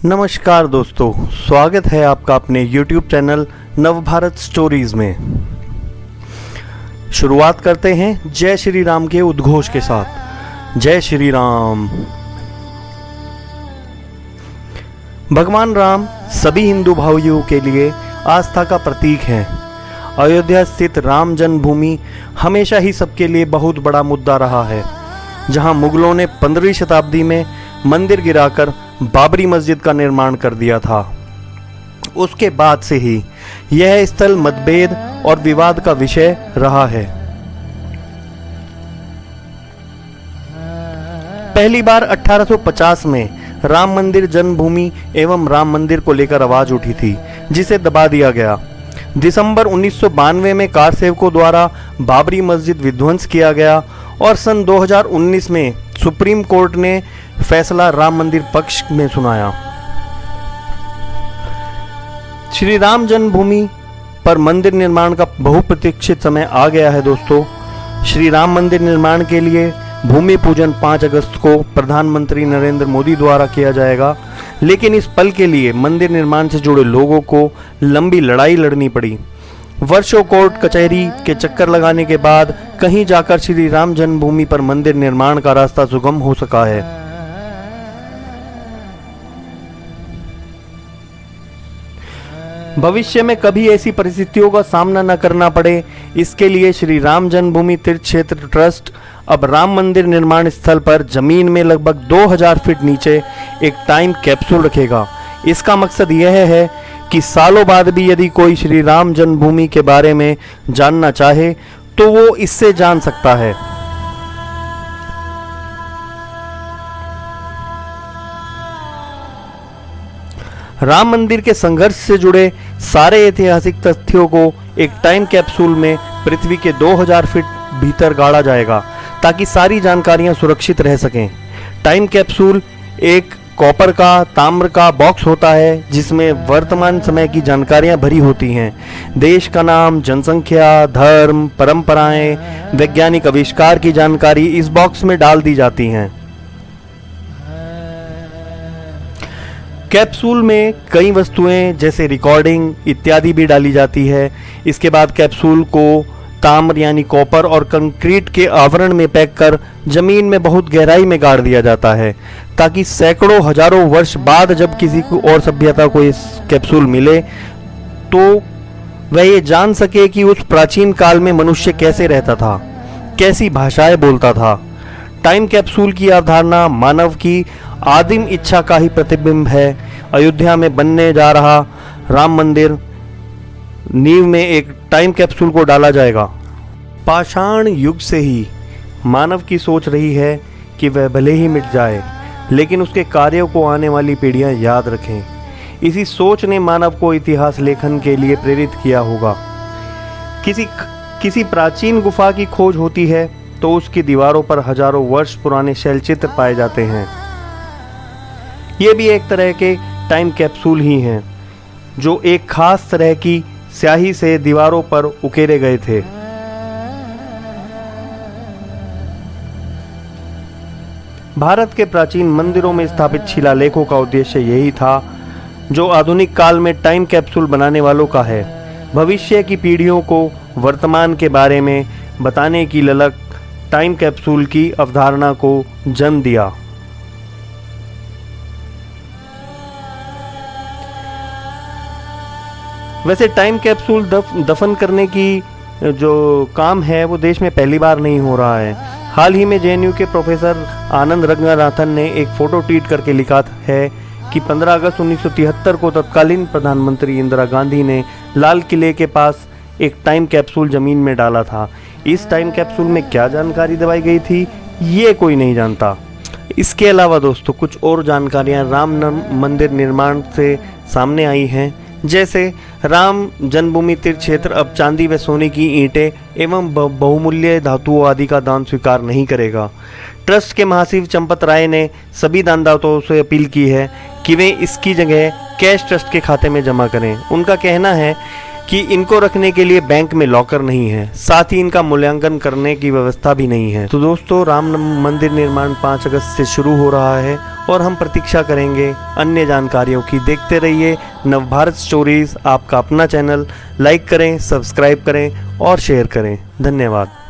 नमस्कार दोस्तों, स्वागत है आपका अपने YouTube चैनल नवभारत स्टोरीज में। शुरुआत करते हैं जय श्री राम के उद्घोष के साथ। जय श्री राम। भगवान राम सभी हिंदू भाइयों के लिए आस्था का प्रतीक हैं। अयोध्या स्थित राम जन्मभूमि हमेशा ही सबके लिए बहुत बड़ा मुद्दा रहा है। जहां मुगलों ने 15वीं शताब्दी में मंदिर गिराकर बाबरी मस्जिद का निर्माण कर दिया था, उसके बाद से ही यह स्थल मतभेद और विवाद का विषय रहा है। पहली बार 1850 में राम मंदिर जन्मभूमि एवं राम मंदिर को लेकर आवाज उठी थी, जिसे दबा दिया गया। दिसंबर 1992 में कारसेवकों द्वारा बाबरी मस्जिद विध्वंस किया गया और सन 2019 में सुप्रीम कोर्ट ने फैसला राम मंदिर पक्ष में सुनाया। श्री राम जन्मभूमि पर मंदिर निर्माण का बहुप्रतीक्षित समय आ गया है दोस्तों। श्री राम मंदिर निर्माण के लिए भूमि पूजन 5 अगस्त को प्रधानमंत्री नरेंद्र मोदी द्वारा किया जाएगा, लेकिन इस पल के लिए मंदिर निर्माण से जुड़े लोगों को लंबी लड़ाई लड़नी पड़ी। वर्षों कोर्ट कचहरी के चक्कर लगाने के बाद कहीं जाकर श्री राम जन्मभूमि पर मंदिर निर्माण का रास्ता सुगम हो सका है। भविष्य में कभी ऐसी परिस्थितियों का सामना न करना पड़े, इसके लिए श्री राम जन्मभूमि तीर्थ क्षेत्र ट्रस्ट अब राम मंदिर निर्माण स्थल पर जमीन में लगभग 2000 फीट नीचे एक टाइम कैप्सूल रखेगा। इसका मकसद यह है कि सालों बाद भी यदि कोई श्री राम जन्मभूमि के बारे में जानना चाहे तो वो इससे जान सकता है। राम मंदिर के संघर्ष से जुड़े सारे ऐतिहासिक तथ्यों को एक टाइम कैप्सूल में पृथ्वी के 2000 फीट भीतर गाड़ा जाएगा, ताकि सारी जानकारियां सुरक्षित रह सकें। टाइम कैप्सूल एक कॉपर का ताम्र का बॉक्स होता है, जिसमें वर्तमान समय की जानकारियां भरी होती हैं। देश का नाम, जनसंख्या, धर्म, परंपराएं, वैज्ञानिक आविष्कार की जानकारी इस बॉक्स में डाल दी जाती हैं। कैप्सूल में कई वस्तुएं जैसे रिकॉर्डिंग इत्यादि भी डाली जाती है। इसके बाद कैप्सूल को ताम्र यानी कॉपर और कंक्रीट के आवरण में पैक कर जमीन में बहुत गहराई में गाड़ दिया जाता है, ताकि सैकड़ों हजारों वर्ष बाद जब किसी को और सभ्यता को इस कैप्सूल मिले तो वह ये जान सके कि उस प्राचीन काल में मनुष्य कैसे रहता था, कैसी भाषाएं बोलता था। टाइम कैप्सूल की अवधारणा मानव की आदिम इच्छा का ही प्रतिबिंब है। अयोध्या में बनने जा रहा राम मंदिर नींव में एक टाइम कैप्सूल को डाला जाएगा। पाषाण युग से ही मानव की सोच रही है कि वह भले ही मिट जाए, लेकिन उसके कार्यों को आने वाली पीढ़ियां याद रखें। इसी सोच ने मानव को इतिहास लेखन के लिए प्रेरित किया होगा। किसी प्राचीन गुफा की खोज होती है तो उसकी दीवारों पर हजारों वर्ष पुराने शैलचित्र पाए जाते हैं। ये भी एक तरह के टाइम कैप्सूल ही हैं, जो एक खास तरह की स्याही से दीवारों पर उकेरे गए थे। भारत के प्राचीन मंदिरों में स्थापित शिलालेखों का उद्देश्य यही था, जो आधुनिक काल में टाइम कैप्सूल बनाने वालों का है। भविष्य की पीढ़ियों को वर्तमान के बारे में बताने की ललक टाइम कैप्सूल की अवधारणा को जन्म दिया। वैसे टाइम कैप्सूल दफन करने की जो काम है वो देश में पहली बार नहीं हो रहा है। हाल ही में जेएनयू के प्रोफेसर आनंद रंगनाथन ने एक फोटो ट्वीट करके लिखा है कि 15 अगस्त 1973 को तत्कालीन प्रधानमंत्री इंदिरा गांधी ने लाल किले के पास एक टाइम कैप्सूल जमीन में डाला था। इस टाइम कैप्सूल में क्या जानकारी दबाई गई थी ये कोई नहीं जानता। इसके अलावा दोस्तों कुछ और जानकारियां राम मंदिर निर्माण से सामने आई हैं, जैसे राम जन्मभूमि तीर्थ क्षेत्र अब चांदी व सोने की ईंटें एवं बहुमूल्य धातुओं आदि का दान स्वीकार नहीं करेगा। ट्रस्ट के महासचिव चंपत राय ने सभी दानदाताओं से अपील की है कि वे इसकी जगह कैश ट्रस्ट के खाते में जमा करें। उनका कहना है कि इनको रखने के लिए बैंक में लॉकर नहीं है, साथ ही इनका मूल्यांकन करने की व्यवस्था भी नहीं है। तो दोस्तों, राम मंदिर निर्माण 5 अगस्त से शुरू हो रहा है और हम प्रतीक्षा करेंगे अन्य जानकारियों की। देखते रहिए नवभारत स्टोरीज़, आपका अपना चैनल। लाइक करें, सब्सक्राइब करें और शेयर करें। धन्यवाद।